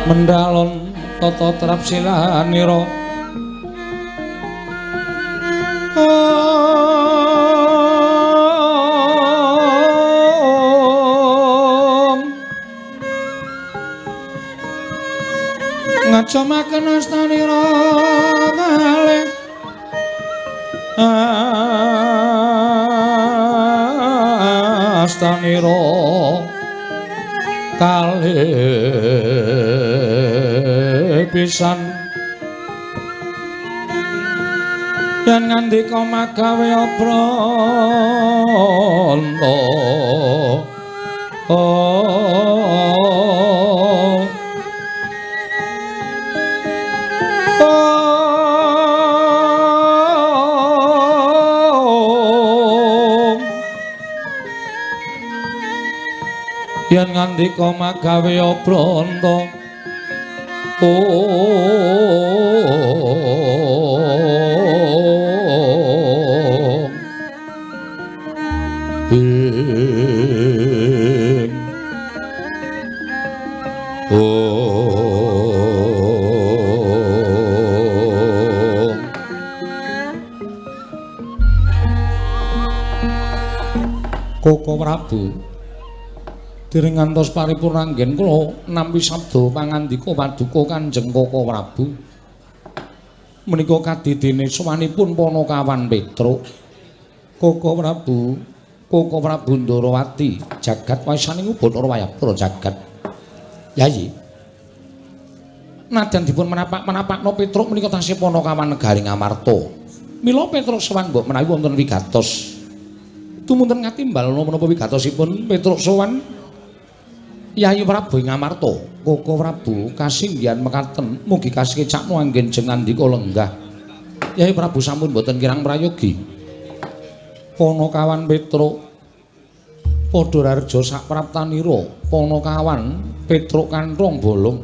mendalon tata trap silanira ngajamaken astanira kalih astanira kalih pisan yen ngandika magawe pranta yen ngandika magawe pranta Koko Prabu dereng ngantos paripurna anggen kula nampi sabda pangandika paduka Kanjeng Koko Prabu menika kadidene sowanipun Panakawan Petruk Koko Prabu Ndarawati jagat wasaning Bathara Wayapura jagat Yayi najan dipun menapakno Petruk menika tasih Panakawan Negaring Amarta mila Petruk sowan mbok menawi wonten wigatos tumuntun ngatimbal menapa wigatosipun Petruk sowan Yayi Prabu ing Amarta Koko Prabu kasinggihan mekaten mugi kasekecakno anggen jengandika lenggah Yayi Prabu sampun boten kirang prayogi Panakawan Petruk padha rarja sak praptanira Panakawan Petruk kanthong bolong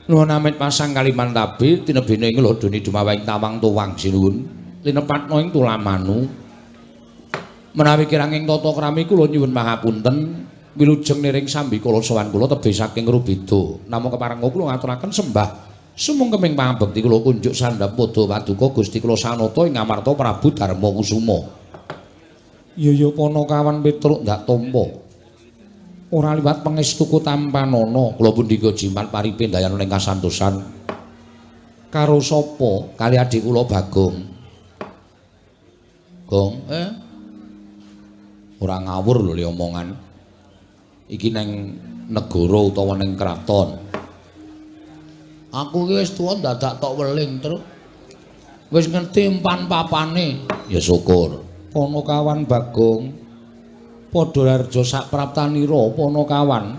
nuwun amit pasang kaliman tabi tinebene ing lodone dumawahing tawang tuwang sinuwun linepatno ing tulamanu menawi kirang ing tata krami kula nyuwun pangapunten wilujeng niring sambikala sowan kula tebih saking Rubeda namung kepareng kula ngaturaken sembah sumungkeming pangabekti kula kunjuk sandhap padha paduka Gusti kula sanata ing Amarta Prabu Darma Kusuma ya Panakawan Petruk ndak tampa ora liwat pangestuku tampanana kula pundika jimat paripe dayana ing kasantosan karo sapa kali adik kula Bagong Gong ora ngawur lho li omongan iki neng negara utawa neng kraton aku iki wis tuwa dadak tok weling terus wis ngerti empan papane ya syukur Panakawan Bagong padha harja sak praptanira Panakawan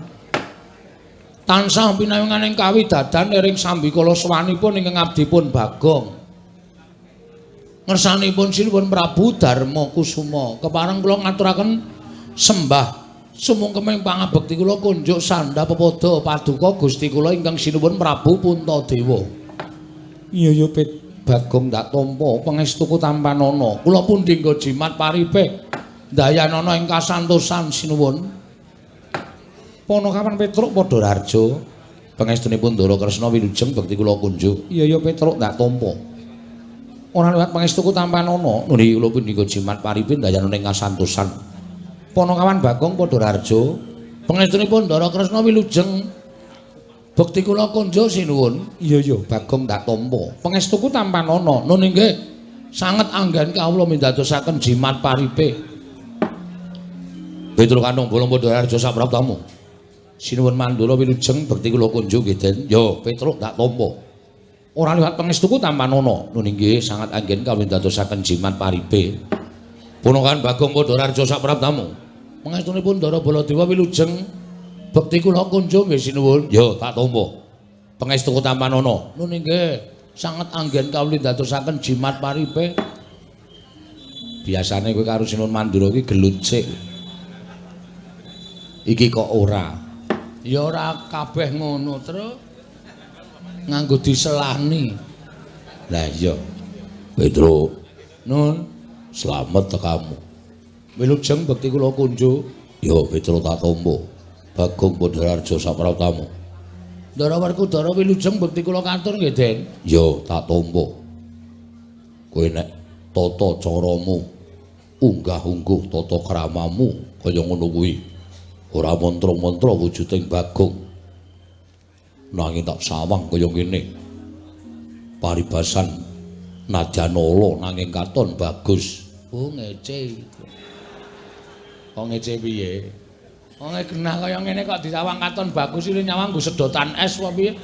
tansah pinayunganing kawidadan ing sambikala swanipun ingkang abdipun Bagong ngersanipun sinuwun Prabu Darma Kusuma kepareng kula ngaturaken sembah sumungkeming pangabekti kula kunjuk sandhap pepada paduka Gusti kula ingkang sinuwun Prabu Puntadewa iya Bagong ndak tampa pangestuku tampanana kula pundi nggo jimat paripe dayanana ing kasantosan sinuwun Panakawan Petruk padha rarja pangestunipun Ndara Kresna wilujeng bekti kula kunjuk iya Petruk ndak tampa ora liwat pangestuku tampanana nundi kula punika jimat paripin dayana ing kasantosan Panakawan Bagong padha rarja pangestunipun Ndara Kresna wilujeng bekti kula kunjuk sinuwun iya Bagong ndak tampa pangestuku tampanana nundi nggih sanget anggen kawula mindadosaken jimat paripe Petruk kanthong bolong padha rarja sak praptamu sinuwun Mandura wilujeng bekti kula kunjuk nggih Den ya Petruk ndak tampa ora liwat pangestuku tampanana nuning nggih sangat anggen kawula dadosaken jimat paripe Panakawan Bagong padha rarja sak praptamu pangestunipun Ndara Baladewa wilujeng bekti kula kunjuk nggih sinuwun ya tak tampa pangestuku tampanana nuning nggih sanget anggen kawula dadosaken jimat paripe biasane kowe karo Sinuwun Mandura iki gelut sik iki kok ora ya ora kabeh ngono terus nganggo diselani. Lah iya. Petruk. Nun, selamat tekamu. Wilujeng bekti kula kunjuk. Ya Petruk tak tampa. Bagong Bandararja Sapratamu. Ndara Werkudara wilujeng bekti kula katur nggih, Den. Ya, tak tampa. Kowe nek tata caramu unggah-ungguh tata kramamu kaya ngono kuwi. Ora mantra-mantra wujuding Bagong. Nanging tak sawang kaya ngene. Paribasan nadyan ala nanging katon bagus. Oh ngece. Kok ngece piye? Wong genah kaya ngene kok disawang katon bagus iki nyawang nggo sedotan es apa piye?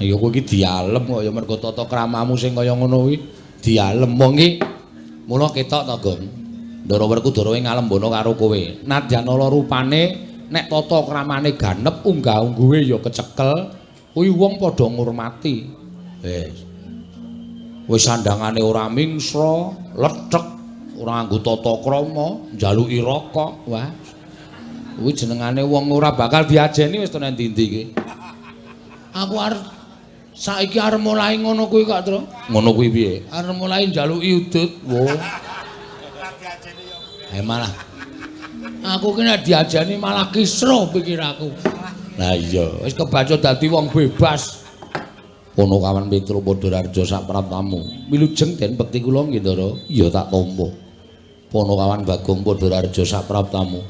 Ya kowe iki dialem kok ya mergo tata kramamu sing kaya ngono kuwi dialem wong iki. Mula ketok to, Gong. Ndara Werkudara ing ngalembana karo kowe. Nadyanala rupane nek tata kramane ganep unggah-ungguhe ya kecekel, kuwi wong padha ngurmati. Wis sandangane ora mingsra, lethek, ora nganggo tata krama, njaluki rokok. Wah. Kuwi jenengane wong ora bakal diajeni wis tenan ndi-ndi iki. Aku arep saiki arep mulai ngono kuwi kok, Tru. Ngono kuwi piye? Arep mulai njaluki udut. Wo. Malah aku ki nek diajeni malah kisruh pikirku. Lah iya, wis kebaca dadi wong bebas. Ponokawan Petro Bandararja Sapratamu. Wilujeng Den bekti kula nggih, Ndara. Iya tak tampa. Ponokawan Bagong Bandararja Sapratamu.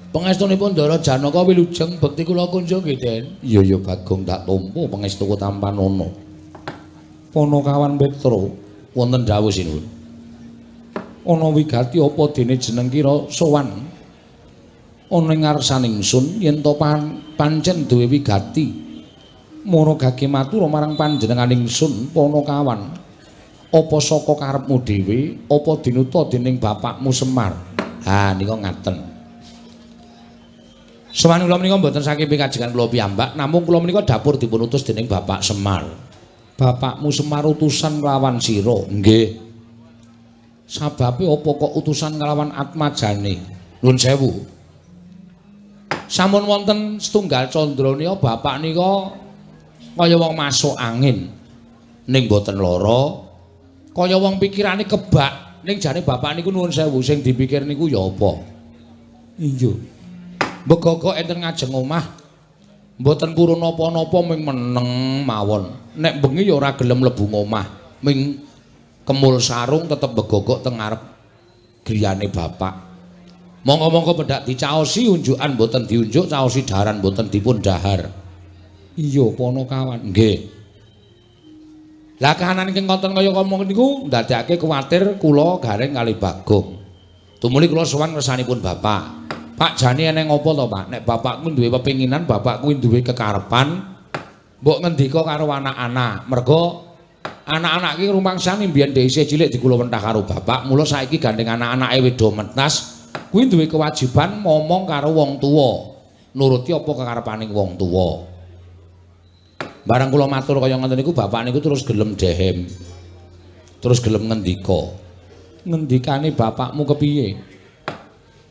Pangestunipun Ndara Janaka wilujeng bekti kula kunjung nggih, Den. Iya Bagong tak tampa pangestuku tampan ana. Ponokawan Petro wonten dawuh sinuwun. Ana wigati apa dene jeneng kira sowan ana ing ngarsaning ingsun yen to pancen duwe wigati. Mono gage matur marang panjenenganing ingsun Ponokawan. Apa saka karepmu dhewe apa dinuta dening bapakmu Semar? Ha nika ngaten. Semana kula menika mboten saking kajengan kula piyambak, namung kula menika dapur dipun utus dening Bapak Semar. Bapakmu Semar utusan nglawan sira. Nggih. Sababe apa kok utusan nglawan atmajane? Nuwun sewu. Sampun wonten setunggal candra nika bapak nika kaya wong masuk angin. Ning mboten lara, kaya wong pikirane kebak. Ning jane bapak niku nuwun sewu sing dipikir niku ya apa? Iya. Begogok enten ngajeng omah mboten purun napa-napa ming meneng mawon. Nek bengi ya ora gelem mlebu omah, ming kemul sarung tetep begogok teng ngarep griyane bapak. Monggo-monggo pedhak dicaosi unjukan mboten diunjuk, caosi daharan mboten dipun dahar. Iya Ponokawan. Nggih. Lah kahanan ing konten kaya ngomong niku ndadekake kuwatir kula gareng kalih Bagong. Tumuli kula sowan ngersanipun bapak. Pak jane eneng apa to, Pak? Nek bapakku duwe pepinginan, bapakku duwe kekarepan, mbok ngendika karo anak-anak. Mergo anak-anak iki rumangsane mbiyen dhewe isih cilik dikulawenthah karo bapak, mula saiki gandeng anak-anake wedo mentas, kuwi duwe kewajiban ngomong karo wong tuwa. Nuruti apa kekarepaning wong tuwa. Barang kula matur kaya ngoten niku bapak niku terus gelem dehem. Terus gelem ngendika. Ngendikane bapakmu kepiye?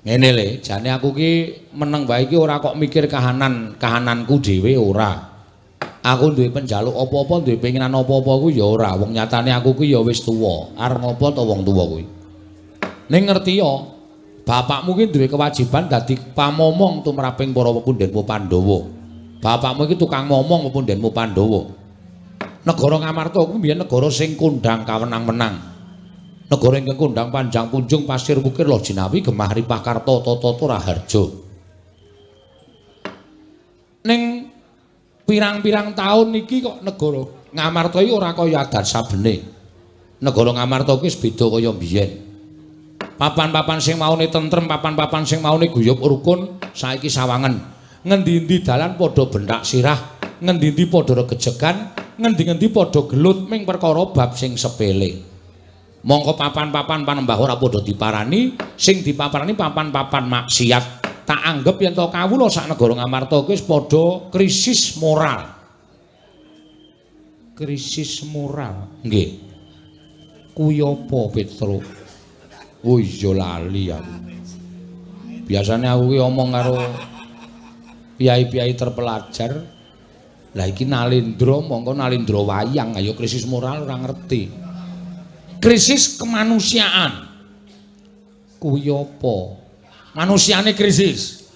Ngene le, jane aku ki meneng wae iki ora kok mikir kahananku dhewe ora. Aku duwe penjaluk apa-apa, duwe penginan apa-apa ku ya ora. Wong nyatane aku ki ya wis tuwa. Arep ngopo to wong tuwa kuwi? Ning ngerti ya, bapakmu ki duwe kewajiban dadi pamomong tumraping para pepundhenmu Pandhawa. Bapakmu iki tukang momong pepundhenmu Pandhawa. Negara Ngamarta kuwi mbiyen negara sing kondhang kawenang-menang. Negara ingkang kondhang panjang punjung pasir wukir loh jinawi gemah ripah karta tata raharja. Ning pirang-pirang taun iki kok negara Ngamarta iki ora kaya adat sabene. Negara Ngamarta kuwi wis beda kaya biyen. Papan-papan sing maune tentrem, papan-papan sing maune guyub rukun saiki sawangen. Ngendi-endi dalan padha bentak sirah, ngendi-endi padha regejegan, ngendi-endi padha gelut ming perkara bab sing sepele. Mongko papan-papan panembah ora padha diparani, sing dipaparani papan-papan maksiat. Tak anggap yen to kawula sak negara Ngamarta kuwi wis padha krisis moral. Krisis moral. Nggih. Kuwi apa, Petro? Oh iya lali aku. Biasane aku ki omong karo piyai-piyai terpelajar. Lah iki Nalendra, mongko Nalendra wayang, ayo krisis moral ora ngerti. Krisis kemanusiaan. Kuwi apa? Manusiane krisis.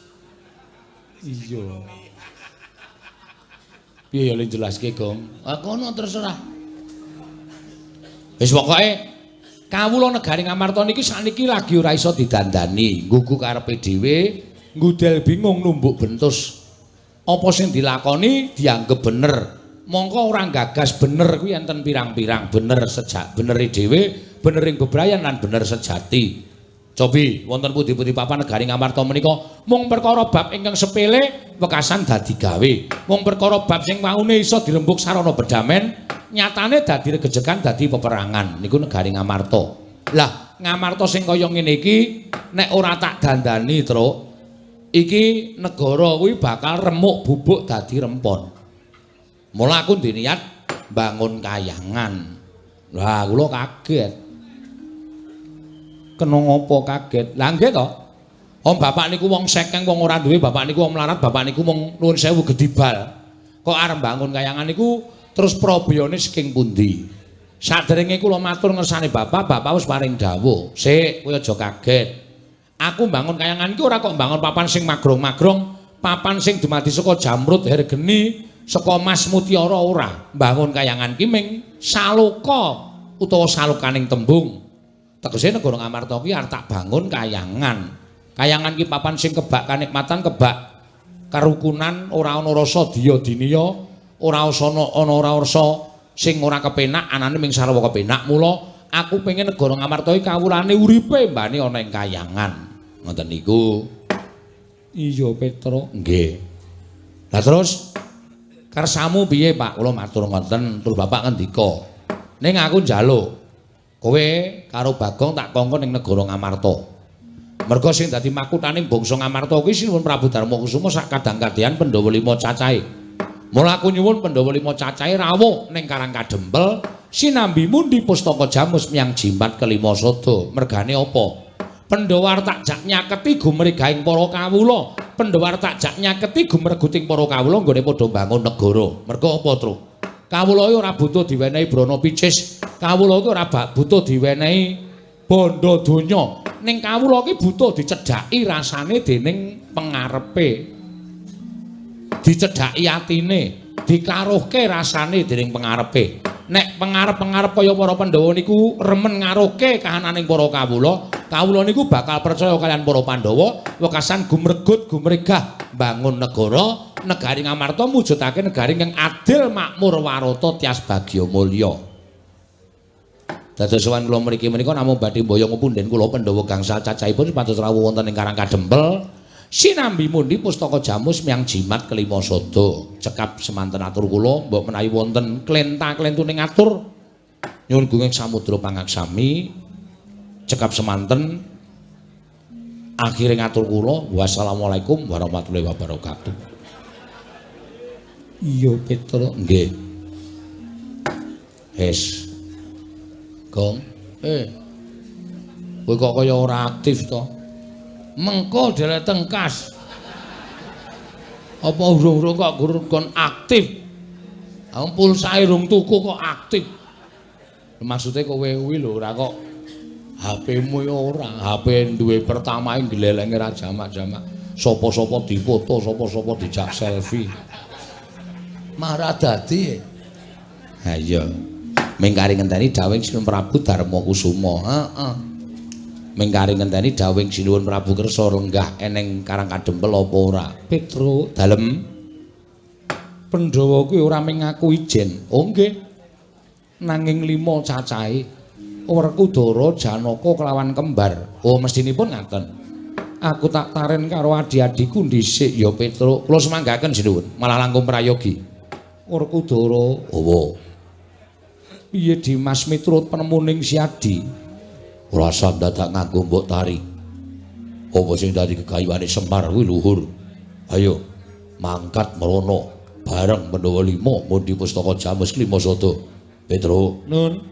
Iya. Piye ya njelaske, Gong? Ah kono terserah. Wis pokoke kawula negari Ngamarta niki sakniki lagi ora iso didandani, nggugu karepe dhewe, ngudel bingung numbuk bentus. Apa sing dilakoni dianggep bener. Mongko ora gagas bener kuwi enten pirang-pirang bener sejak benere dhewe, benering bebrayan lan bener sejati. Cobi wonten pundi-pundi papan negari Ngamarta menika mung perkara bab ingkang sepele wekasan dadi gawe. Mung perkara bab sing maune iso dirembuk sarana bedamen, nyatane dadi regejekan dadi peperangan. Niku negari Ngamarta. Lah, Ngamarta sing kaya ngene iki nek ora tak dandani, Truk, iki negara kuwi bakal remuk bubuk dadi rempon. Mula aku ndiniat bangun kayangan. Lah, kula kaget. Kena ngopo kaget? Lah nggih to. Om bapak niku wong sekeng wong ora duwe, bapak niku wong melarat, bapak niku mung nuwun sewu gedibal. Kok arep bangun kayangan niku terus probiyane saking pundi? Saderenge kula matur ngersane bapak, bapak wis paring dawuh. Sik, kowe aja kaget. Aku bangun kayangan iki ora kok bangun papan sing magrong-magrong, papan sing dumadi saka jamrut hergeni, saka mas mutiara ora. Bangun kayangan ki ming saloka utawa salokaning tembung. Tegese negara Ngamarta ki arep tak bangun kayangan. Kayangan ki papan sing kebak kanikmatan, kebak karukunan, ora ana rasa diya diniya, ora ana ora rasa sing ora kepenak, anane ming sarwa kepenak. Mula aku pengen negara Ngamarta iki kawulane uripe mbane ana ing kayangan. Ngoten niku. Iya, Petro. Nggih. Lah terus kersamu piye, Pak? Kula matur ngoten, tur Bapak ngendika. Ning aku njaluk kowe karo Bagong tak kongkon ning negara Ngamarta. Merga sing dadi makuthaning bangsa Ngamarta kuwi Sinuwun Prabu Darmakusuma sak kadang-kadhean Pandhawa 5 cacahe. Mula aku nyuwun Pandhawa 5 cacahe rawuh ning Karang Kadempel sinambi mundi pustaka Jamus miyang jimat kelima sada. Mergane apa? Pandhawa tak jak nyaketi gumregahing para kawula. Pandhawa tak jak nyaketi gumreguting para kawula nggone padha bangun negara. Merga apa, Truk? Kawula ora butuh diwenehi brana picis. Kawula iki ora butuh diwenehi bondo donya. Ning kawula iki butuh dicedhaki rasane dening pengarepe. Dicedhaki atine, dikaruhke rasane dening pengarepe. Nek pengarep-pengarep kaya para Pandhawa niku remen ngaruhke kahananing para kawula, kawula niku bakal percaya kalian para Pandhawa wekasan gumregut gumregah bangun negara, negari Ngamarta mujudake negari ingkang adil, makmur, warata, tias bagya mulya. Dados sowan kula mriki menika namung badhe mboyong punden kula Pandhawa gangsal cacahipun supados rawuh wonten ing Karang Kadempel. Sinambi mundi pustaka Jamus miyang jimat kelima sada. Cekap semanten atur kula mbok menawi wonten klenta-klentuning atur nyuwun gunging samudra pangaksami. Cekap semanten akhire ngatur kula wassalamualaikum warahmatullahi wabarakatuh. Iya Petro nggih. Wis. Gong. Kowe kok kaya ora aktif to? Mengko dhewe tengkas. Apa urung-urung kok kon aktif? Aku pulsae rung tuku kok aktif. Maksude kowe kuwi lho ora kok HP-mu ya ora. HP duwe pertamae glelenge ra jamak-jamak. Sapa-sapa dipoto, sapa-sapa dijak selfie. Marah dadi. Ha iya. Mengkari ngenteni dawuh Sinuwun Prabu Darmakusuma. Heeh. Mengkari ngenteni dawuh Sinuwun Prabu kersa lenggah eneng Karang Kadempel apa ora? Petro, dalem. Pandhawa kuwi ora mung ngaku ijen. Oh nggih. Nanging 5 cacahe. Werkudara, Janaka kelawan kembar. Oh mestinipun ngaten. Aku tak taren karo adi-adiku dhisik ya Petro. Kula semanggaken Sinuwun, malah langkung prayogi. Werkudara, hawa. Piye Dimas miturut penemuning si Adi? Rasa dadak nganggo mbok tari. Apa sing dadi gegayuhane Semar kuwi luhur. Ayo mangkat merono bareng Pandhawa 5 mundi pustaka Jamus kelima sada. Petro, nun.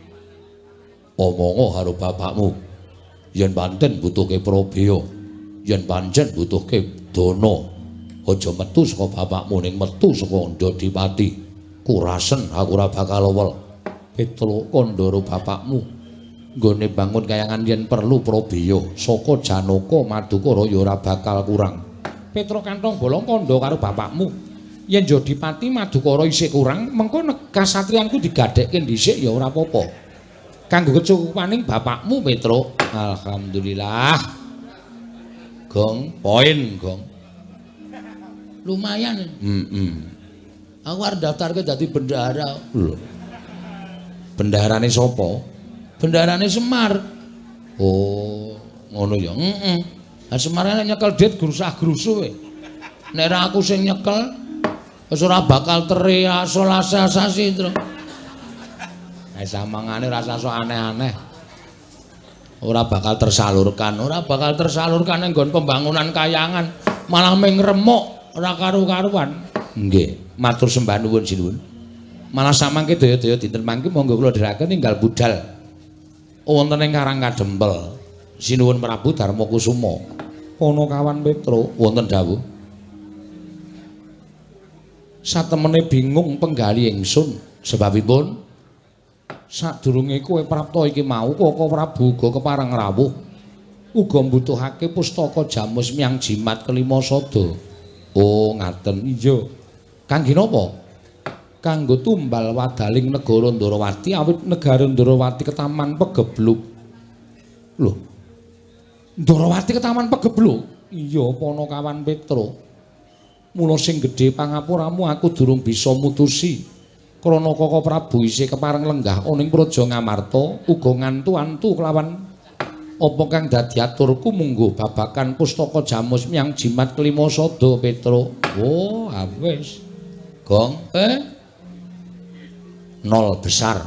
Omongo karo bapakmu. Yen pancen butuhke Prabeya, yen pancen butuhke dana, aja metu saka bapakmu ning metu saka Ndadipati. Kurasen aku ora bakal wel. Petro kandhara bapakmu nggone bangun kayangan yen perlu Prabeya saka Janaka Madukara ya ora bakal kurang. Petra kantong bolong kandha karo bapakmu. Yen Jodipati Madukara isih kurang, mengko kasatriyanku digadhekke dhisik ya ora apa-apa. Kanggo kecukupaning bapakmu Petra. Alhamdulillah. Gong, poin, Gong. Lumayan. Aku arep daftarke dadi bendahara. Lho. Bendaharane sapa? Bendaharane Semar. Oh, ngono ya. Lah Semar nek nyekel dit grusah-grusu kowe. Nek ra aku sing nyekel wis ora bakal teri asal-asasi terus. Nek samangane rasa sok aneh-aneh. Ora bakal tersalurkan ning nggon pembangunan kayangan, malah ming remuk ora karu-karuan. Nggih, matur sembah nuwun sinuwun. Malah samangke daya-daya dinten mangke monggo kula dherekaken tinggal budal wonten ing Karang Kadempel. Sinuwun Prabu Darmakusuma. Panakawan Petra wonten dawuh. Satemene bingung penggali ingsun sebabipun sadurunge kowe prapta iki mau Kaka Prabu uga kepareng rawuh uga mbutuhake pustaka Jamus Myang Jimat kelima sada. Oh, ngaten. Iya. Kangge napa? Kanggo tumbal wadaling negara Ndarawati awit negara Ndarawati ketaman pegebluk. Lho. Ndarawati ketaman pegebluk? Iya, Panakawan Petra. Mula sing gedhe pangapuramu aku durung bisa mutusi. Krana Kaka Prabu isih kepareng lenggah ana ing Praja Ngamarta uga ngantu-antu kelawan apa kang dadi aturku munggo babakan pustaka Jamus Myang Jimat kelima sada Petra. Oh, wis. Gong, nol besar.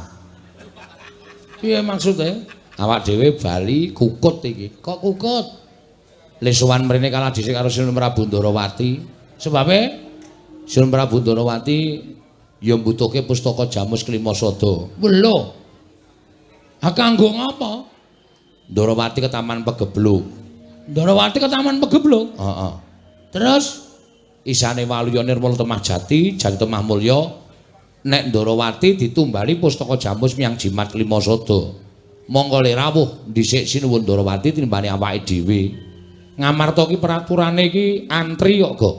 Piye maksude? Awak dhewe bali kukut iki. Kok kukut? Lesowan mrene kalah dhisik karo Sinun Prabu Ndarawati. Sebabe Sinun Prabu Ndarawati ya mbutuhke pustaka Jamus kelima sada. Lho. Ha kanggo ngapa? Ndarawati ke Taman Pegebluk. Ndarawati ke Taman Pegebluk? Heeh. Terus isane Waluya Nirmala Temah Jati, Jati Temah Mulya nek Ndarawati ditumbali pustaka Jamus Myang Jimat kelima sada. Monggo le rawuh dhisik sinuwun Ndarawati tinimbane awake dhewe. Ngamarta ki peraturane iki antri kok, Gok.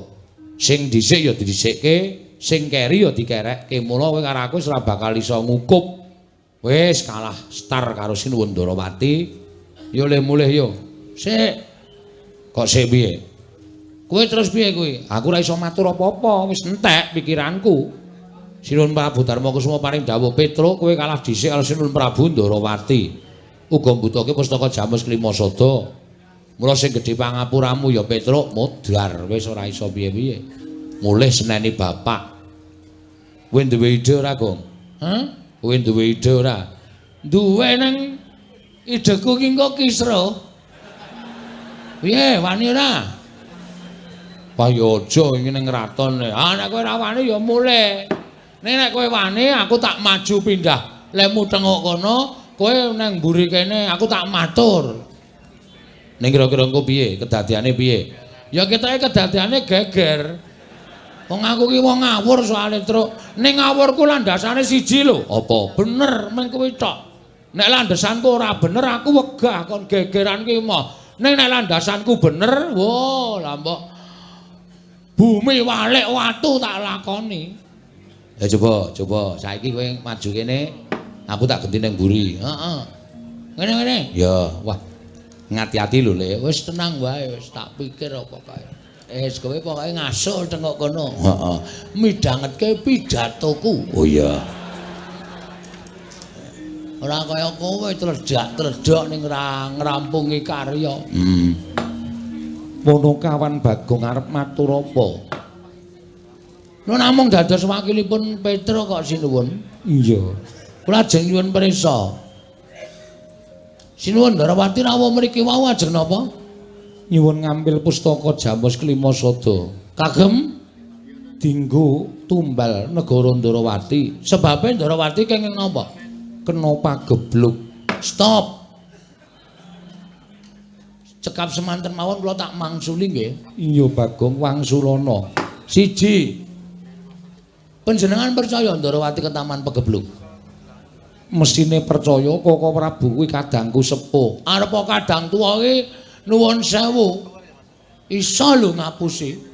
Sing dhisik ya didhisikke, sing keri ya dikerekke. Mula kowe karo aku wis ora bakal iso ngukup. Wis kalah star karo sinuwun Ndarawati. Yo le mulih yo. Sik. Kok sik piye? Kowe terus piye kowe? Aku ora iso matur apa-apa, wis entek pikiranku. Sinuwun Prabu Darmakusuma paring dawuh Petra, kowe kalah dhisik karo Sinuwun Prabu Ndarawati. Uga mbutuhake pustaka Jamus kelima sada. Mula sing gedhe pangapuramu ya Petra modar, wis ora iso piye-piye. Mulih seneni bapak. Kowe duwe ide ora, Gong? Hah? Kowe duwe ide ora? Duwe nang ideku ki engko kisra. Piye, wani ora? Wah ya aja iki ning raton. Ah nek kowe ora wani ya mulih. Nek kowe wani aku tak maju pindah. Lemu tengok kono, kowe nang mburi kene aku tak matur. Ning kira-kira engko piye? Kedadiane piye? Ya ketoke kedadiane geger. Wong aku ki wong ngawur soalé truk. Ning ngawurku landasane siji lho. Apa? Bener meng kuwi tok. Nek landasanku ora bener aku wegah kon gegeran ki mah. Ning nek landasanku bener, wo lah mbok bumi walik watu tak lakoni. Ya coba saiki kowe maju kene, aku tak genti ning mburi. Heeh. Ngene-ngene. Ya, wah. Ngati-ati lho, Le. Wis tenang wae, wis tak pikir apa kae. Kowe pokoke ngasul tengok kono. Heeh. Midhangetke pidatoku. Oh iya. Ora kaya kowe tledhak-tledhok ning ngrampungi karya. Panakawan Bagong arep matur apa? Lho namung dados wakilipun Petra kok sinuwun. Iya. Kula ajeng nyuwun pirsa. Sinuwun Ndarawati rawuh mriki wau ajeng napa? Nyuwun ngambil pustaka Jamus kelima sada. Kagem dinggo tumbal negara Ndarawati. Sebabe Ndarawati kenging napa? Kena pagebluk. Stop. Cekap semanten mawon kula tak mangsuli nggih. Iya Bagong wangsulana. Siji. Panjenengan percaya Ndarawati ke Taman Pegebluk? Mesine percaya Kaka Prabu kuwi kadangku sepuh. Arepa kadang tuwa ki nuwun sewu. Iso lho ngapusi.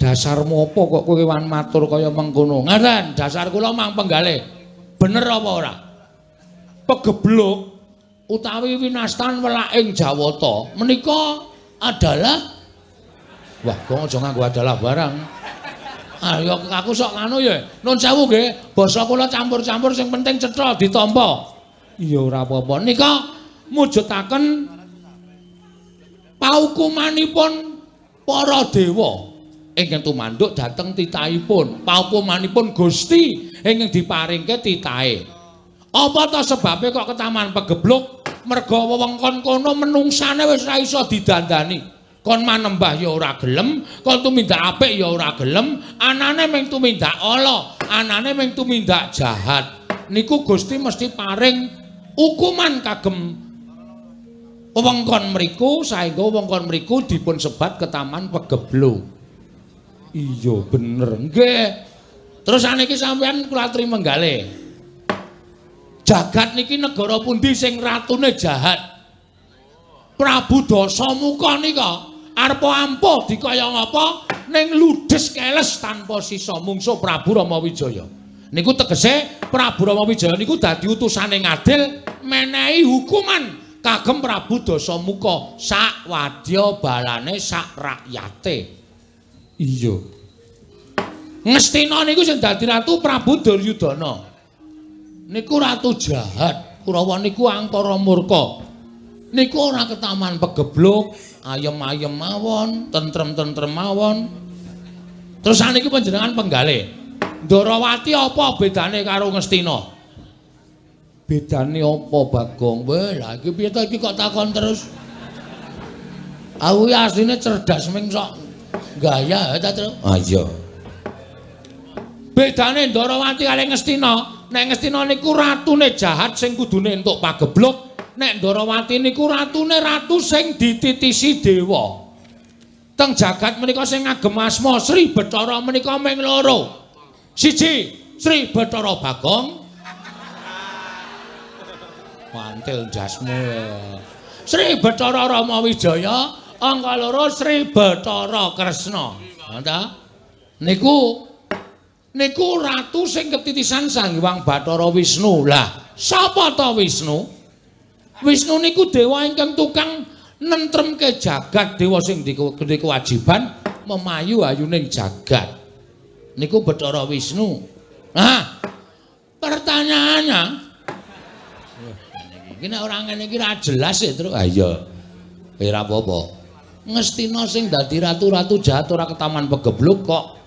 Dasarmu apa kok kowe wan matur kaya mengkono? Ngaten, dasar kula mang penggalih. Bener apa ora? Pegebluk utawi winastan welaking Jawata menika adalah wah, kok aja nganggo adalah barang. Ya aku sok nganu ya. Nun sewu nggih, basa kula campur-campur sing penting cetha ditampa. Iya ora apa-apa. Nika mujudaken paukumanipun para dewa ingkang tumanduk dhateng titahipun. Paukumanipun Gusti ingkang diparingke titahe. Apa ta sebabe kok ketaman pegebluk? Merga wewengkon kono menungsane wis ora iso didandani. Kon manembah ya ora gelem, kon tumindak apik ya ora gelem, anane mung tumindak ala, anane mung tumindak jahat. Niku Gusti mesti paring hukuman kagem wewengkon mriku saengga wewengkon mriku dipun sebat ketaman pegebluk. Iya bener nggih. Terus saniki sampeyan kula aturi menggalih. Jagat niki negara pundi sing ratune jahat? Prabu Dasamuka nika arep ampuh dikaya ngapa ning ludes keles tanpa sisa mungsuh Prabu Ramawijaya. Niku tegese Prabu Ramawijaya niku dadi utusane ngadil menehi hukuman kagem Prabu Dasamuka sak wadya balane sak rakyate. Iya. Ngastina niku sing dadi ratu Prabu Duryudana. Niku ratu jahat, Kurawa niku angkara murka. Niku ora ketaman pegebluk, ayem-ayem mawon, tentrem-tentrem mawon. Terus saniki panjenengan penggalih. Ndarawati apa bedane karo Ngastina? Bedane apa, Bagong? Wah, lha iki piye to iki kok takon terus? Aku asline cerdas ming sok gaya ta, Tru? Ah iya. Bedane Ndarawati kali Ngastina. Nek Ngastina niku ratune jahat sing kudune entuk pagebluk, nek Ndarawati niku ratune ratu sing dititisi dewa. Teng jagat menika sing ngagem asma Sri Bathara menika mung loro. Siji Sri Bathara Bagong. Mantil jasmu. Sri Bathara Ramawijaya, angka loro Sri Bathara Kresna. Nggih. Niku ratu sing ketitisan Sang Hyang Bathara Wisnu. Lah, sapa ta Wisnu? Wisnu niku dewa ingkang tukang nentremke jagat, dewa sing duwe kewajiban memayu ayuning jagat. Niku Bathara Wisnu. Nah, pertanyaannya iki nek ora ngene iki ra jelas ya, Tru. Ah iya. Ora apa-apa. Ngastina sing dadi ratu-ratu jahat ora ketaman pegebluk kok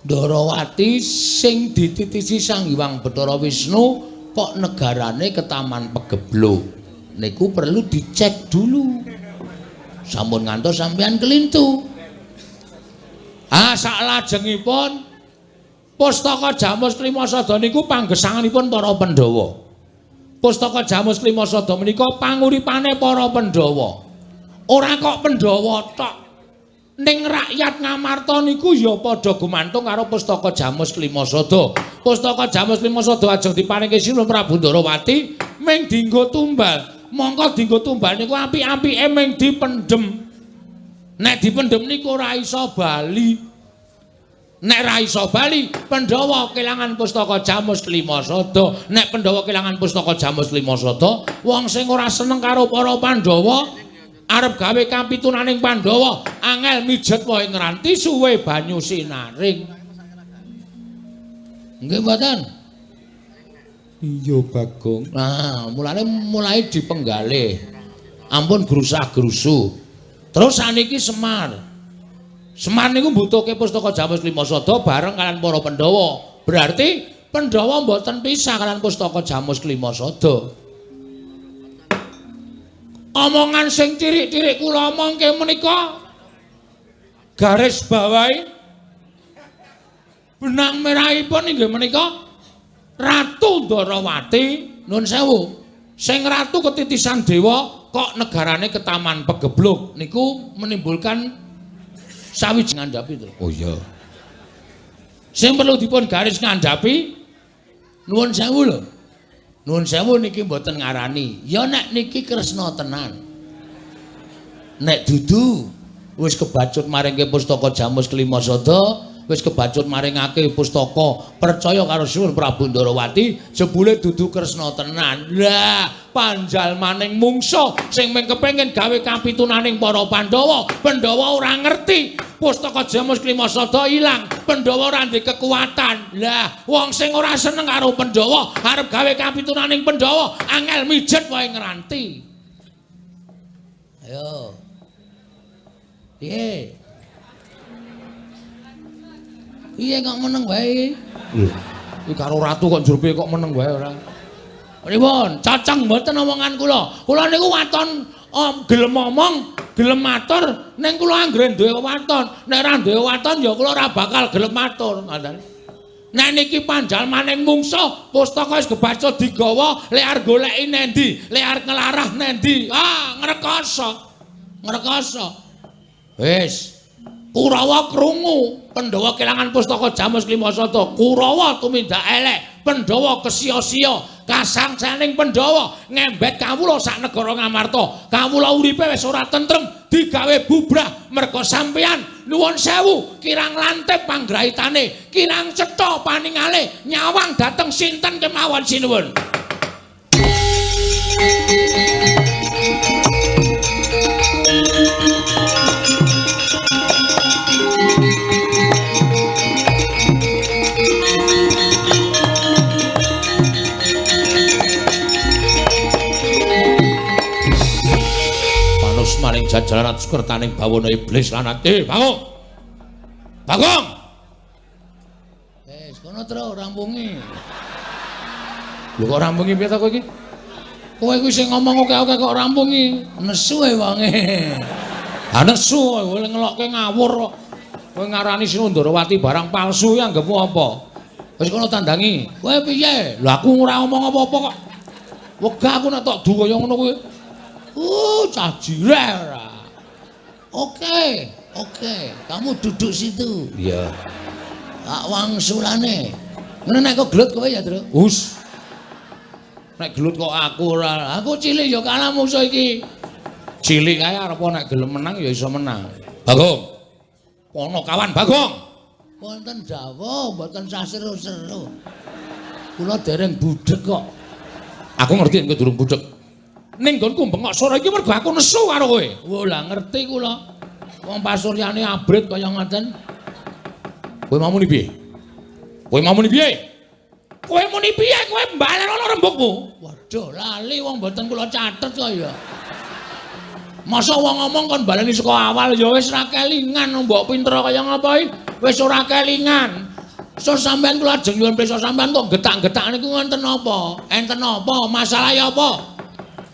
Ndarawati sing dititisi Sang Hyang Bathara Wisnu kok negarane ketaman pegebluk. Niku perlu dicek dulu. Sampun ngantos sampean kelintu. Saklajengipun Pustaka Jamus Klimasada niku panggesanganipun para Pandhawa. Pustaka Jamus Klimasada menika panguripane para Pandhawa. Ora kok Pandhawa tok. Ning rakyat Ngamarta niku ya padha gumantung karo Pustaka Jamus Klimasada. Pustaka Jamus Klimasada ajeng diparingke Sinuhun Prabu Ndarawati mung dienggo tumbal. Mongko dienggo tumbal niku apik-apike mung dipendhem. Nek dipendhem niku ora iso bali. Nek ra iso bali, Pandhawa kelangan Pustaka Jamus Klimasada. Nek Pandhawa kelangan Pustaka Jamus Klimasada, wong sing ora seneng karo para Pandhawa arep gawe kampitunaning Pandhawa angel mijet wae ngranti suwe banyu sinaring. Nggih mboten? Iya Bagong. Nah, mulai dipenggalih. Ampun grusah-grusu. Terus saniki Semar. Semar niku mbutuhke Pustaka Jamus Klimasada bareng kalian para Pandhawa. Berarti Pandhawa mboten pisah kalian Pustaka Jamus Klimasada. Omongan sing cirik-cirik kula omongke menika garis bawahi benang merahipun inggih menika Ratu Ndarawati. Nuwun sewu, sing ratu ketitisan dewa kok negarane ketaman pegebluk niku menimbulkan sawijing ngandhapi to. Oh iya. Sing perlu dipun garis ngandhapi nuwun sewu lho. Nuwun sewu niki mboten ngarani. Ya nek niki Kresna tenan. Nek dudu wis kebacut maringke pustaka Jamus Klimasada, wis kebacut maringake pustaka percaya karo Suwun Prabu Ndarawati, jebule dudu Kresna tenan. Lah, panjalmaning mungsuh sing mung kepengin gawe kapitunaning para Pandhawa, Pandhawa ora ngerti. Pustaka Jamus Klimasada ilang, Pandhawa ora ndek kekuatan. Lah, wong sing ora seneng karo Pandhawa, arep gawe kapitunaning Pandhawa, angel mijet wae ngranti. Ayo. Piye? Piye kok meneng wae? Iki karo ratu kok njrobe kok meneng wae ora. Pripun? Cocok mboten omongan kula. Kula niku waton gelem omong, gelem matur, ning kula anggere duwe waton. Nek ora duwe waton ya kula ora bakal gelem matur, ngoten. Nek niki panjalmaning mungsuh, pustaka wis kebacut digawa, lek arep goleki nendi, lek arep ngelarah nendi. Ah, ngrekoso. Ngrekoso. Wis, Kurawa krungu, Pandhawa kelangan pustaka Jamus Klimasada. Kurawa tumindak elek, Pandhawa kesia-sia, kasangsaning Pandhawa ngembet kawula sak negara Ngamarta. Kawula uripe wis ora tentrem, digawe bubrah merga sampeyan nuwun sewu kirang lantip panggraitane, kirang cetha paningale, nyawang dhateng sinten kemawon sinuwun. Maring jajaran sukertaning bawana iblis lanat. Bagong. Bagong. Wis kono tru rampungi. Lho kok rampungi piye ta kowe iki? Kowe kuwi sing ngomong oke-oke kok rampungi. Nesu ae wonge. Ha nesu kowe ngelokke ngawur kok. Kowe ngarani Sinu Ndarawati barang palsu ya anggapmu apa? Wis kono tandangi. Kowe piye? Lho aku ora ngomong apa-apa kok. Wegah aku nek tok duwaya ngono kuwi. Cah jireh ora. Oke. Kamu duduk situ. Iya. Tak wangsulane. Ngene nek kok gelut kowe ya, Tru? Hus. Nek gelut kok aku ora. Aku cilik ya kalah musuh iki. Cilik kae arep nek gelem menang ya iso menang. Bagong. Kono kawan Bagong. Wonten dawuh, mboten sah seru-seru. Kula dereng budhek kok. Aku ngerti nek durung budhek. Ning nggonku bengok sore iki mergo aku nesu karo kowe. Wah, lah ngerti kula. Wong pasuryane abrit kaya ngoten. Kowe mau muni piye? Kowe muni piye? Kowe mbalen ana rembugmu. Waduh, lali wong mboten kula catet kok ya. Masa wong ngomong kon baleni saka awal ya wis ra kelingan mbok pinter kaya ngapain? Wis ora kelingan. So sampean kula ajeng nyuwun pirsa sampean kok getak-getak niku wonten apa? Enten apa? Masalah ya apa?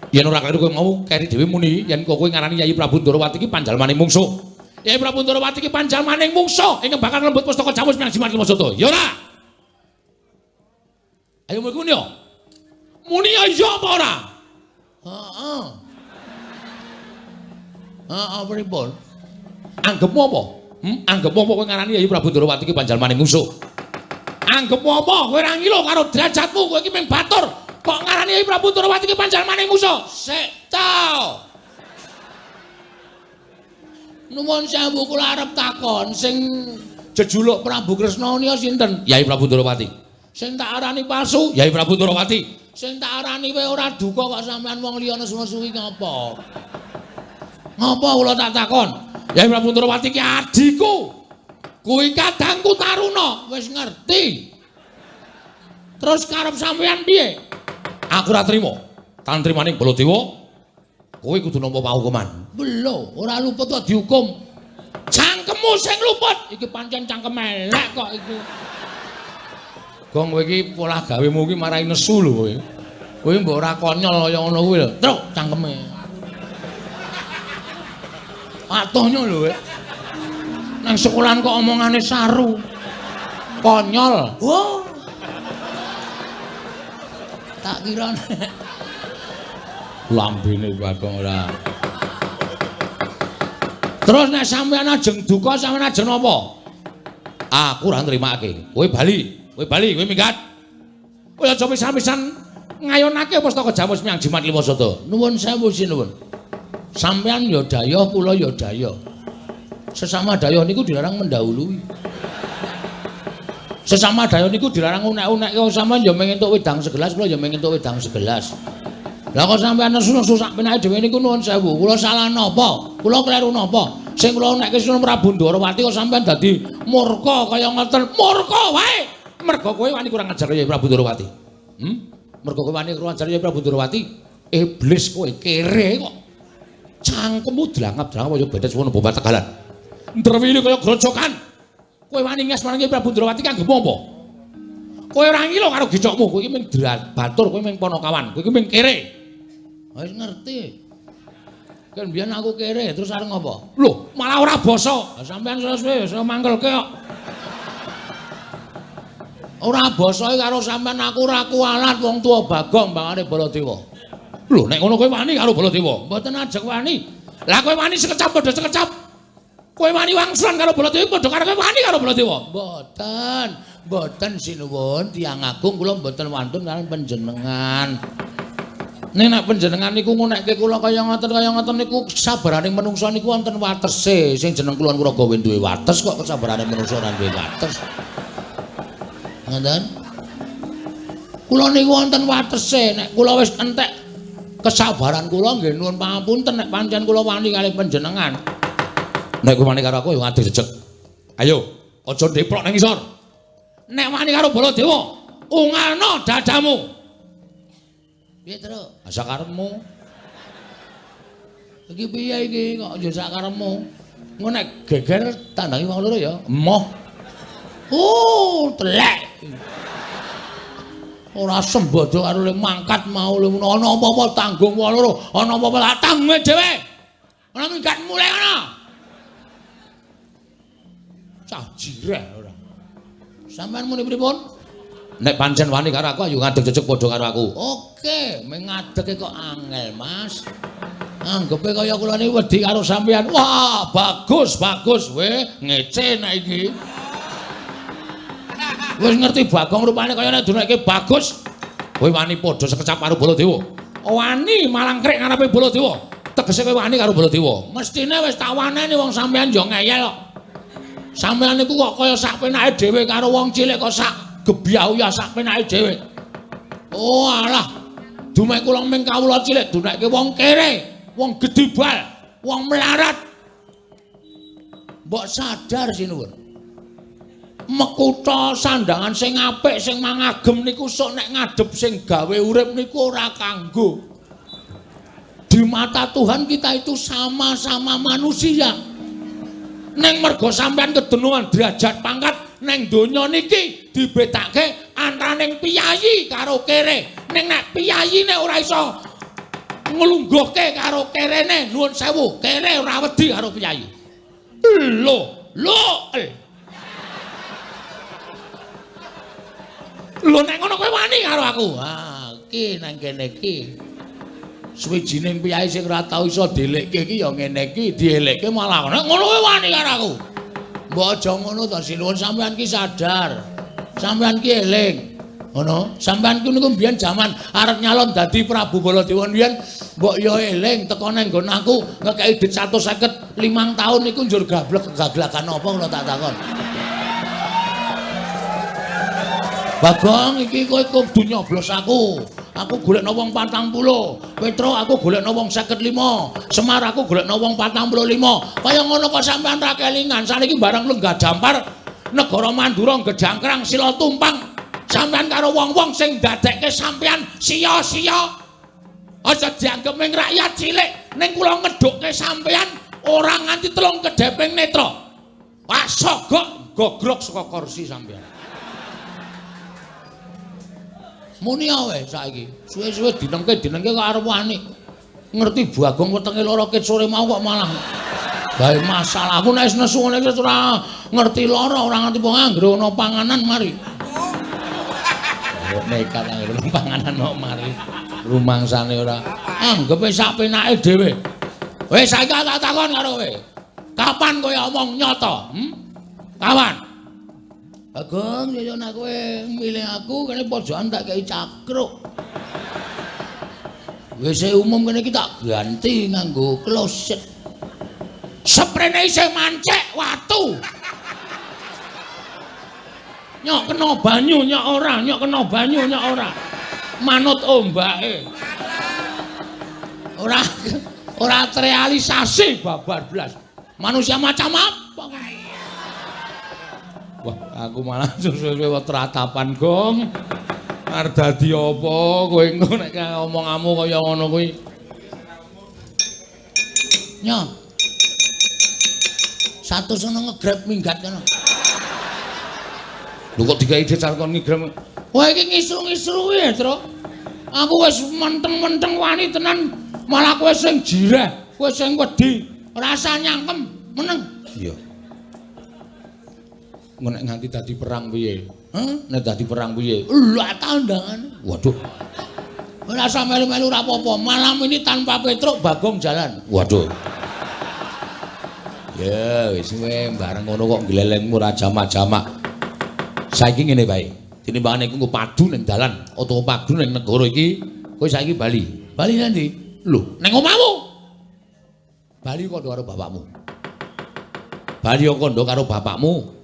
Yen ora kleru kowe mau keri dhewe muni yen kowe ngarani Yayi Prabu Ndarawati iki panjalmaning mungsuh. Yayi Prabu Ndarawati iki panjalmaning mungsuh ingkang bakal nglembut pustaka Jamus Jimat Klimasada. Ya ora? Ayo muni yo. Muni ya apa ora? Heeh. Heeh, pripun? Anggepmu apa? Anggepmu apa kowe ngarani Yayi Prabu Ndarawati iki panjalmaning mungsuh? Anggepmu apa? Kowe ora ngilo karo derajatmu, kowe iki mung batur. Kok ngarani Yayi Prabu Ndarawati iki panjalmaning musuh? Sik ta. Nuwun sewu kula arep takon sing jejuluk Prabu Kresna niya sinten? Yayi Prabu Ndarawati. Sing tak arani palsu? Yayi Prabu Ndarawati. Sing tak arani kowe ora duka kok sampean wong liya nesu-nesu iki ngapa? Ngapa kula tak takon? Yayi Prabu Ndarawati ki adhiku. Kuwi kadangku Taruna, wis ngerti. Terus karep sampean piye? Aku ora trima. Tantrimaning Baladewa, kowe kudu nampa pahukuman. Belum, ora luput kok dihukum. Cangkemmu sing luput. Iki pancen cangkem elek kok iku. Gong kowe iki pola gawemu iki marai nesu lho kowe. Kowe mbok ora konyol kaya ngono kuwi lho. Truk cangkeme. Atohnya lho kowe. Nang sekolahan kok omongane saru. Konyol. Wah. Tak kira lambene Bagong ora. Terus nek sampeyan ajeng duka sampeyan ajeng napa? Aku ora nrimake. Kowe bali, kowe minggat. Kowe aja pisan-pisan ngayonake pustaka Jamus Jimat Klimasada. Nuwun sewu sinuwun. Sampeyan ya daya, kula ya daya. Sesama daya niku dilarang mendahului. Sesama daya niku dilarang unek-unek kok sampean ya mengentuk wedang segelas, kula ya mengentuk wedang segelas. Lah kok sampean nesu-nesu sak penake dhewe niku nuwun sewu. Kula salah napa? Kula kleru napa? Sing kula unekke Sunan Prabu Ndarawati kok sampean dadi murka kaya ngoten. Murka wae. Mergo kowe wani kurang ajar kaya Prabu Ndarawati. Mergo kowe wani kurang ajar kaya Prabu Ndarawati. Iblis kowe kere kok. Cangkemmu dilangap-dilangap kaya bedes wono bomba Tegalan. Ndrewili kaya grojokan. Kowe wani nges marang Prabu Ndarawati kanggo apa? Kowe ora ngilo karo gicokmu, kowe iki mung batur, kowe mung Panakawan, kowe iki mung kere. Wis ngerti. Kan biyen aku kere, terus arep ngopo? Lho, malah ora basa. Sampeyan suwe iso mangkelke kok. Ora basa karo sampeyan aku ora kualat wong tuwa Bagong bangane Baladewa. Lho, nek ngono kowe wani karo Baladewa? Mboten ajeng wani. Lah kowe wani sekecap padha sekecap. Kowe wani wangsulan karo Baladewa padha karo kowe wani karo Baladewa. Mboten sinuwun tiyang agung kula mboten wantun kalian panjenengan. Nek panjenengan niku ngunekke kula kaya ngoten niku sabaraning menungsa niku wonten watese. Sing jeneng kula Wragawa duwe wates kok sabaraning menungsa ora duwe wates. Ngoten. Kula niku wonten watese. Nek kula wis entek kesabaran kula nggih nuwun pangapunten nek pancen kula wani kalih panjenengan. Nek kowe wani karo aku ya ngadeg jejeg. Ayo, aja ndeplok nang isor. Nek wani karo Baladewa, ungalno dadamu. Piye, Tru? Sak karepmu. Iki piye iki kok ya sak karepmu? Engko nek geger tandangi wong loro ya, emoh. Telek. Ora sembodo karo le mangkat mau le ana apa-apa tanggung wong loro, ana apa-apa tak tanggung dhewe. Ana minggat mulai ana. Cah jireh ora. Sampeyan muni pripun? Nek pancen wani karo aku ayo ngadeg jejeg padha karo aku. Oke, ming ngadege kok angel, Mas. Anggepe kaya kula niki wedi karo sampeyan. Wah, bagus. Weh, ngece nek iki. Wis ngerti Bagong rupane kaya nek dunekke bagus. Kowe wani padha sekecap karo Baladewa. Wani malangkrek ngarepe Baladewa. Tegese kowe wani karo Baladewa. Mestine wis tak waneni wong sampeyan yo ngeyel kok. Sampeyan niku kok kaya sak penake dhewe karo wong cilik kok sak gebyau ya sak penake dhewe. Oh alah. Dumek kula ming kawula cilik dunekke wong kere, wong gedibal, wong melarat. Mbok sadar sinuwun. Mekutha sandangan sing apik sing mangagem niku sok nek ngadep sing gawe urip niku ora kanggo. Di mata Tuhan kita itu sama-sama manusia. Neng mergo sampean kedenungan derajat pangkat neng donya niki dibedakake antaraning piyayi karo kere. Neng nek piyayi nek ora iso nglungguhke karo kerene nuwun sewu, kere ora wedi karo piyayi. Lho nek ngono kowe wani karo aku. Iki nang kene iki. Suwijining piyayi sing ora tau iso dielekke iki ya ngene iki, dielekke malah ngono kowe wani karo aku. Mbok aja ngono to sinuwun sampean ki sadar. Sampean ki eling. Ngono, sampean ku niku mbiyen jaman arep nyalon dadi Prabu Baladewa mbiyen mbok yo eling teko nang nggon aku ngekeki dit 155 tahun niku njur gablek kegaglakan apa kula tak takon. Bagong iki kowe kudu nyoblos aku. Aku golekno wong 40. Petro aku golekno wong 55. Semar aku golekno wong 45. Kaya ngono kok sampean ra kelingan. Saniki barang lenggah dampar negara Mandura gedangkrang sila tumpang. Sampean karo wong-wong sing dadekke sampean sia-sia. Aja dianggep ming rakyat cilik ning kula ngedukke sampean ora nganti 3 kedheping netra. Wah sogok gogrok saka kursi sampean. Muni ae saiki. Suwe-suwe dinengke kok arep wani. Ngerti Bagong wetenge lara ket sore mau kok malah gawe masalah. Aku nek nesu ngene iki ora ngerti lara, ora ngerti wong anggere ana panganan mari. Nekat anggere panganan kok mari. Rumangsane ora. Anggepe sak penake dhewe. Wis saiki tak takon karo kowe. Kapan kowe omong nyata? Kapan? Bagong, yo nek kowe milih aku kene pojokan tak kei cakruk. WC umum kene iki tak ganti nganggo kloset. Sprene isih mancek watu. Nyok kena banyu nyok ora, nyok kena banyu nyok ora. Manut ombake. Ora terrealisasi babar blas. Manusia macam apa? Wah, aku malah suwe-suwe teratapan, Gong. Arep dadi apa kowe engko nek omonganmu kaya ngono kuwi. Nyo. Satu sono ngegrab minggat kono. Lho kok digawe decal kon ngegrab. Wah iki ngisru-ngisru ya, Tru. Aku wis menteng-menteng wani tenan, malah kowe sing jireh, kowe sing wedi, rasa nyangkem meneng. Iya. Engko nek nganti dadi perang piye? Nek dadi perang piye? Lah tandangane. Waduh. Ora usah melu-melu ora apa-apa. Malam ini tanpa Petruk Bagong jalan. Waduh. Ya wis kowe bareng ngono kok glelengmu ora jamak-jamak. Saiki ngene bae. Tinimbangane iku padu ning dalan utawa padu ning negara iki, kowe saiki bali. Bali nanti? Lho, ning omahmu. Bali kondo karo bapakmu. Bali kondo karo bapakmu.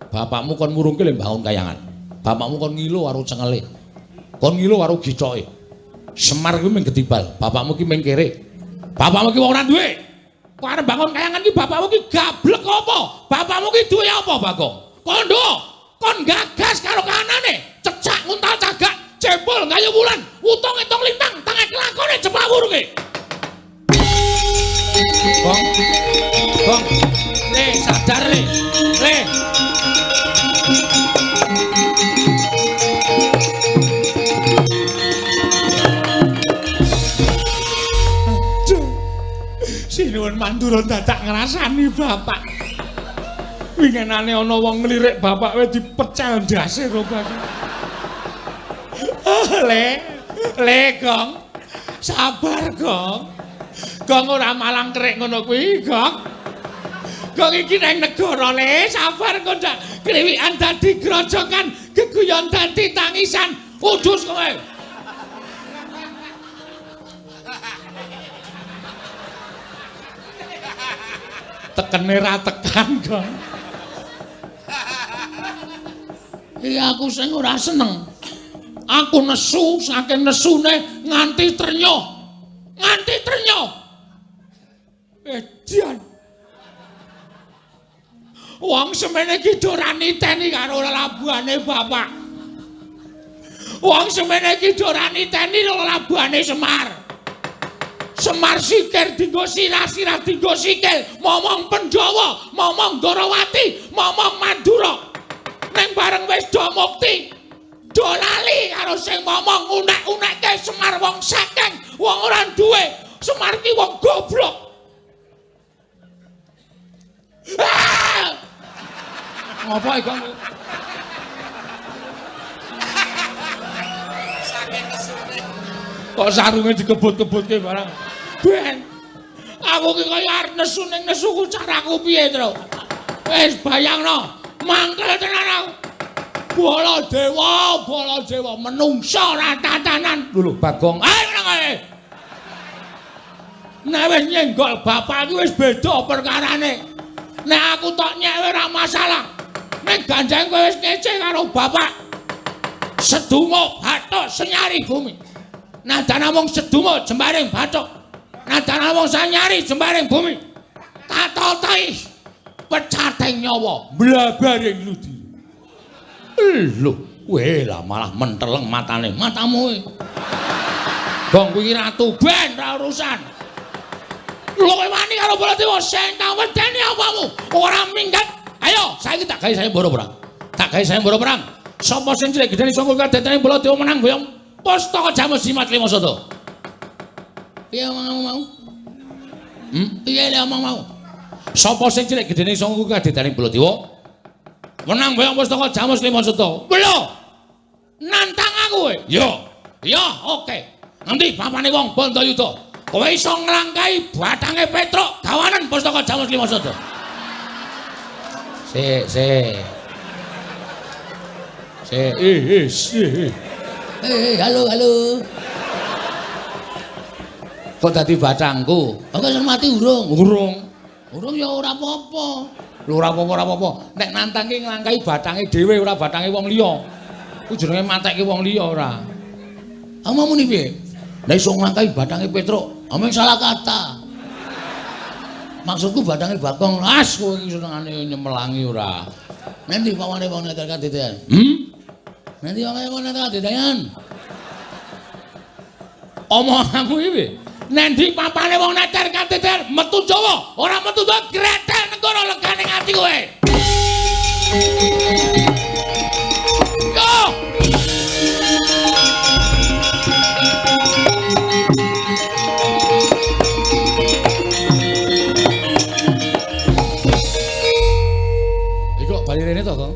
Bapakmu kon ngurungke le bangun kayangan. Bapakmu kon ngilo karo cengele. Kon ngilo karo gicoke. Semar kuwi ming gedibal, bapakmu ki ming kere. Bapakmu ki wong ora duwe. Kok arep bangun kayangan ki bapakmu ki gablek apa? Bapakmu ki duwe apa, Bagong? Kondo, kon gagas karo kanane, cecak nguntal cagak, cebol kayu wulan, utung entung lintang, tangan kelakone cepak wurunge. Bong. Bong. Le, sadar le. Le. Sinuwun mandura dadak ngrasani bapak. Wingenane ana wong nglirik bapak wis dipecel ndase karo bapak. Le Gong. Sabar Gong. Gong ora malang kerik ngono kuwi, Gong. Gong iki nang negara le, sabar kok ndak kliwikan dadi grojokan, geguyon dadi tangisan. Udus kowe. Tekene ra tekan, Gong. Iki aku sing ora seneng. Aku nesu saking nesune nganti trenyuh. Nganti trenyuh. Edian. Wong semene iki ora niteni karo labuhane bapak. Wong semene iki ora niteni karo labuhane Semar. Semar sikir dinggo sirah-sirah dinggo sikil, momong Pandhawa, momong Gorawati, momong Mandura. Ning bareng wis do mukti, do lali karo sing momong unek-unekke Semar wong saking, wong ora duwe. Semar ki wong goblok. Ngopo iki kok? Saking kesune. Kok sarunge dikebut-kebutke barang. Ben. Aku ki kaya arep nesu ning nesuku caraku piye, Tru? Wis bayangno, mangkel tenan aku. Bala dewa menungsa ora tatanan. Lho Bagong, ae menang ae. Nek wis nyenggol bapak iki wis beda perkarane. Nek aku tok nyek ora masalah. Nek gandeng kowe wis ngece karo bapak. Sedungo bathuk senyari bumi. Nadana mung sedungo jembaring bathuk. Nadana wong sanyari jembaring bumi. Tatotai pecating nyawa blabaring ludi. Lho, kowe lah malah menteleng matane. Matamu kowe. Gong kuwi ratu ben ra urusan. Lho kowe wani karo Baladewa sing tak wedeni apamu? Ora minggat. Ayo, saiki tak gawe sayembara perang. Tak gawe sayembara perang. Sapa sing cilik gedene sangka kadetane Baladewa menang boyong Pustaka Jamus Jimat Limasada. Piye omongmu mau? Piye le omong mau? Sapa sing cilik gedene sangka kadetane Baladewa menang boyong Pustaka Jamus Limasada. Lho. Nantang aku kowe. Yo, oke. Nanti bapane wong Bandayuda. Kowe iso nglangkai batange Petruk gawanen Pustaka Jamus Limasada. Halo. Kok dadi bathangku? Kok iso mati urung? Urung ya ora apa-apa. Lho ora apa-apa. Nek nantang ki nglangkai bathange dhewe ora bathange wong liya. Ku jenenge matekke wong liya ora. Kamu muni piye? Nek iso nglangkai bathange Petruk, ameng salah kata. Maksudku bathange Bagong, as kowe iki senengane nyemelangi ora. Nanti pawane wong neter kadedean. Nanti pawane wong neter kadedean. Omonganmu iki Nendi papane wong neter kateter metu Jawa, ora metu Jawa gretel negara legane ati kowe. Yo! Iku bali rene to, Kang?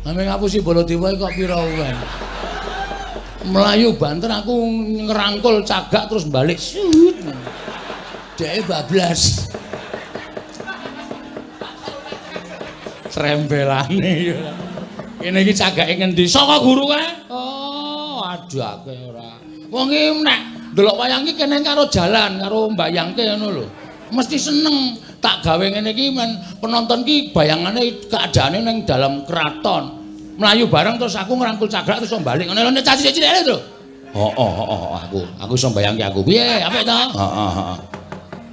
Ame ngapusi Baladewa kok pira uwen. Melayu banter aku ngerangkul cagak terus balik sut. Dhek bablas. Trembelane ya. Kene iki cagake ngendi? Saka guru kae. Oh, adake ora. Wong iki nek ndelok wayang iki kene karo jalan, karo mbayangke ngono lho. Mesti seneng tak gawe ngene iki men penonton ki bayangane keadaane ning dalam keraton. Melayu bareng terus aku ngerangkul cagak terus balik ngene caci cilik lho. Aku iso mbayangke aku. Piye? Apik to? Heeh.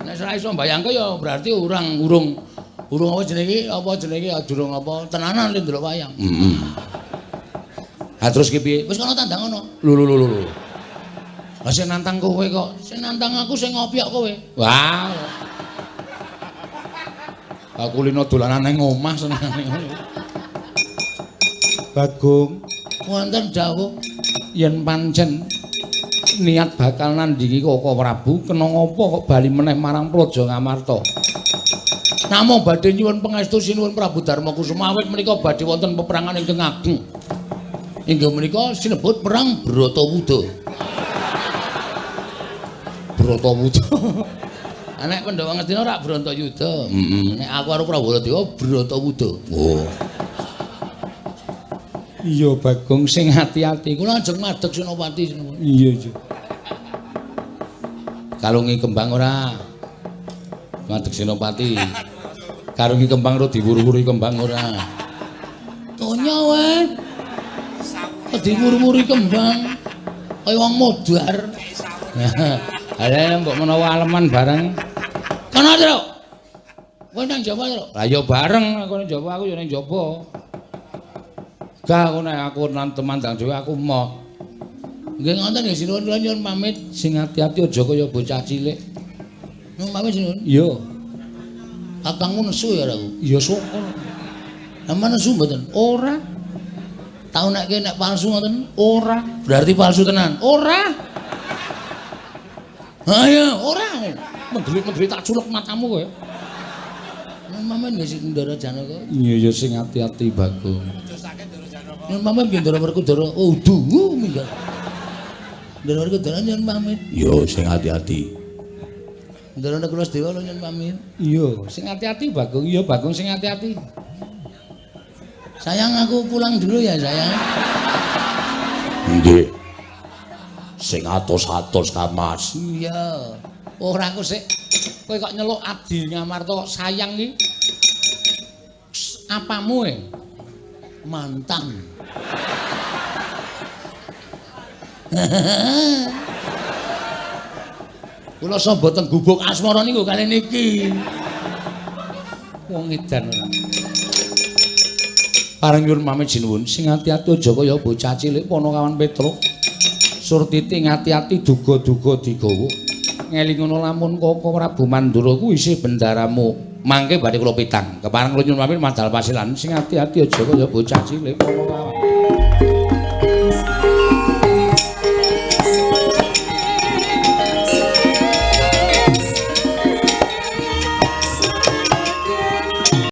Nek ora iso mbayangke ya berarti urung apa jenenge durung apa tenanan lho ndelok wayang. Heeh. Ha terus ki piye? Wis kono tandang ngono. Lho. Lah sing nantang kowe kok, sing nantang aku sing ngopiok kowe. Wah. Aku lino dolanan nang omah senengane ngono. Bagong wonten dawuh yen pancen niat bakal nandingi Koko Prabu kena ngapa kok bali meneh marang Praja Ngamarta. Namung badhe nyuwun pangestu sinuwun Prabu Darmakusuma awit menika badhe wonten peperangan ingkang ageng. Inggih menika sinebut perang Bratawuda. Nek Pandhawa ngertina ora Bratayuda. Nek aku karo Prabu Baladewa Bratawuda. Oh. Iya Bagong sing ati-ati. Kula ajeng madeg Senopati sinten. Iya. Kalungi kembang ora. Madeg Senopati. Kalungi kembang ora diwuru-wuri kembang ora. Tonya wae. Diwuru-wuri kembang. Kaya wong modar. Ala mbok menawa aleman bareng. Kana to. Kowe nang Jawa to? Lah ya bareng aku nang Jawa, aku ya nang Jawa. Gak aku nang temandang dhewe aku moh. Nggih ngoten nggih sinuwun kula nyuwun pamit sing ati-ati aja kaya bocah cilik. Nyuwun pamit sinuwun. Iya. Kakangmu nesu ya aku. Iya soko. Sampeyan nesu mboten? Ora. Tau nek palsu ngoten? Ora. Berarti palsu tenan. Ora. Ha ya, ora. Mendeli-mendeli tak culek matamu kowe. Mamen nggih sing Ndara Janaka. Iya ya sing ati-ati Bagong. Nyun pamit nggih Ndara Werkudara. Udu minggat. Ndara Werkudara nyun pamit. Yo sing ati-ati. Ndara Nagaradewa nyun pamit. Iya, sing ati-ati Bagong. Iya Bagong sing ati-ati. Sayang aku pulang dulu ya, sayang. Nggih. Sing atos-atos ta, Mas. Iya. Ora aku sik. Kowe kok nyeluk Abdi Ngamarta kok sayang iki? Apamu mantan. Kula samboten gubuk asmara niku kali niki. Wong edan ora. Pareng nyuwun pamit sinuwun, sing ati-ati aja kaya bocah cilik Panakawan Petruk. Surtiti ngati-ati duga-duga digawa. Ngelingono lamun Koko Prabu Mandura kuwi isih bendaramu. Mangke badhe kula pitang. Kepareng kula nyuwun pamit madal pasilan sing ati-ati aja kaya bocah cilik Panakawan.